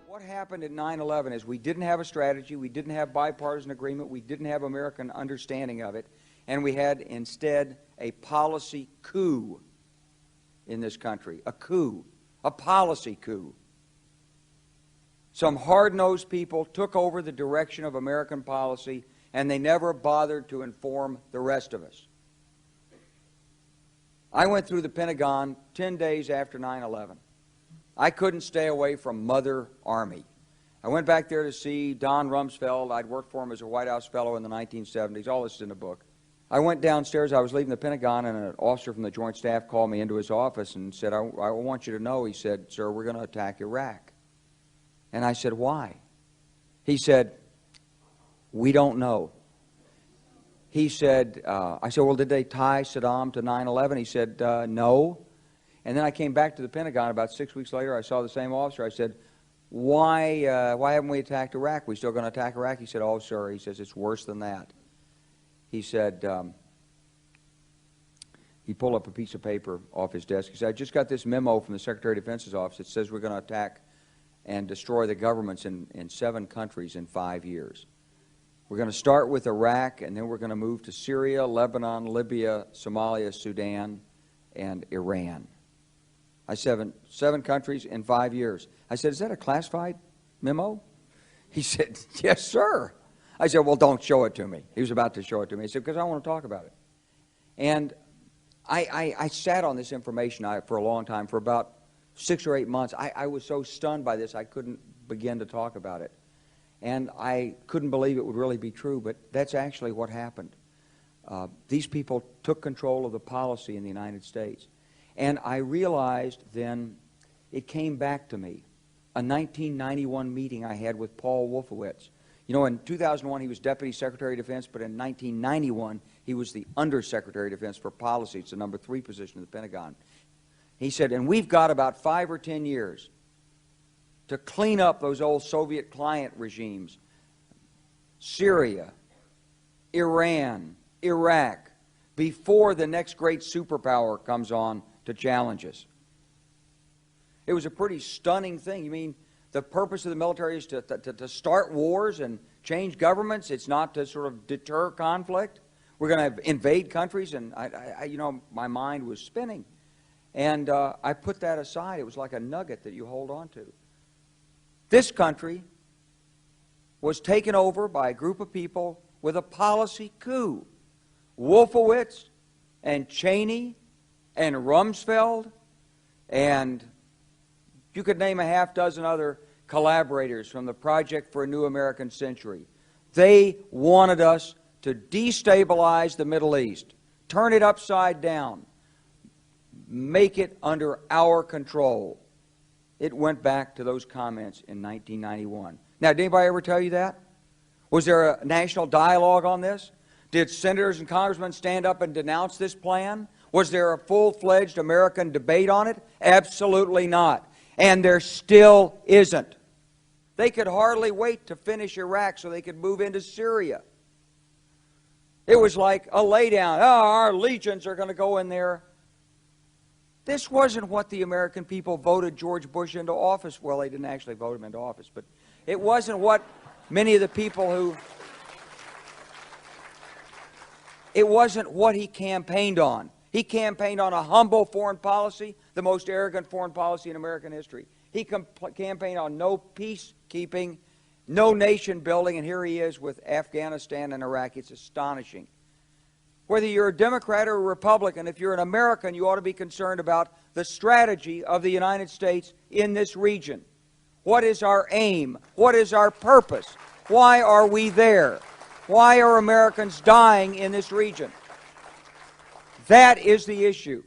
What happened at 9/11 is we didn't have a strategy, we didn't have bipartisan agreement, we didn't have American understanding of it, and we had instead a policy coup in this country. A coup. A policy coup. Some hard-nosed people took over the direction of American policy, and they never bothered to inform the rest of us. I went through the Pentagon 10 days after 9/11. I couldn't stay away from Mother Army. I went back there to see Don Rumsfeld. I'd worked for him as a White House fellow in the 1970s. All this is in the book. I went downstairs. I was leaving the Pentagon, and an officer from the Joint Staff called me into his office and said, I want you to know, he said, sir, we're going to attack Iraq. And I said, why? He said, we don't know. He said, I said, well, did they tie Saddam to 9/11? He said, no. And then I came back to the Pentagon about 6 weeks later. I saw the same officer. I said, why haven't we attacked Iraq? We still going to attack Iraq? He said, oh, sir. He says, it's worse than that. He said, he pulled up a piece of paper off his desk. He said, I just got this memo from the Secretary of Defense's office. It says we're going to attack and destroy the governments in 7 countries in 5 years. We're going to start with Iraq, and then we're going to move to Syria, Lebanon, Libya, Somalia, Sudan, and Iran. I said, 7 countries in 5 years. I said, is that a classified memo? He said, yes, sir. I said, well, don't show it to me. He was about to show it to me. He said, because I want to talk about it. And I sat on this information for a long time, for about 6 or 8 months. I was so stunned by this, I couldn't begin to talk about it. And I couldn't believe it would really be true, but that's actually what happened. These people took control of the policy in the United States. And I realized then, it came back to me, a 1991 meeting I had with Paul Wolfowitz. You know, in 2001 he was Deputy Secretary of Defense, but in 1991 he was the Undersecretary of Defense for Policy. It's the number 3 position in the Pentagon. He said, and we've got about 5 or 10 years to clean up those old Soviet client regimes, Syria, Iran, Iraq, before the next great superpower comes on to challenge us. It was a pretty stunning thing. You mean the purpose of the military is to start wars and change governments? It's not to sort of deter conflict? We're going to invade countries? And you know, my mind was spinning. And I put that aside. It was like a nugget that you hold on to. This country was taken over by a group of people with a policy coup. Wolfowitz and Cheney and Rumsfeld, and you could name a half-dozen other collaborators from the Project for a New American Century. They wanted us to destabilize the Middle East, turn it upside down, make it under our control. It went back to those comments in 1991. Now, did anybody ever tell you that? Was there a national dialogue on this? Did senators and congressmen stand up and denounce this plan? Was there a full-fledged American debate on it? Absolutely not. And there still isn't. They could hardly wait to finish Iraq so they could move into Syria. It was like a laydown. Oh, our legions are going to go in there. This wasn't what the American people voted George Bush into office. Well, they didn't actually vote him into office, but it wasn't what many of the people who... It wasn't what he campaigned on. He campaigned on a humble foreign policy, the most arrogant foreign policy in American history. He campaigned on no peacekeeping, no nation building, and here he is with Afghanistan and Iraq. It's astonishing. Whether you're a Democrat or a Republican, if you're an American, you ought to be concerned about the strategy of the United States in this region. What is our aim? What is our purpose? Why are we there? Why are Americans dying in this region? That is the issue.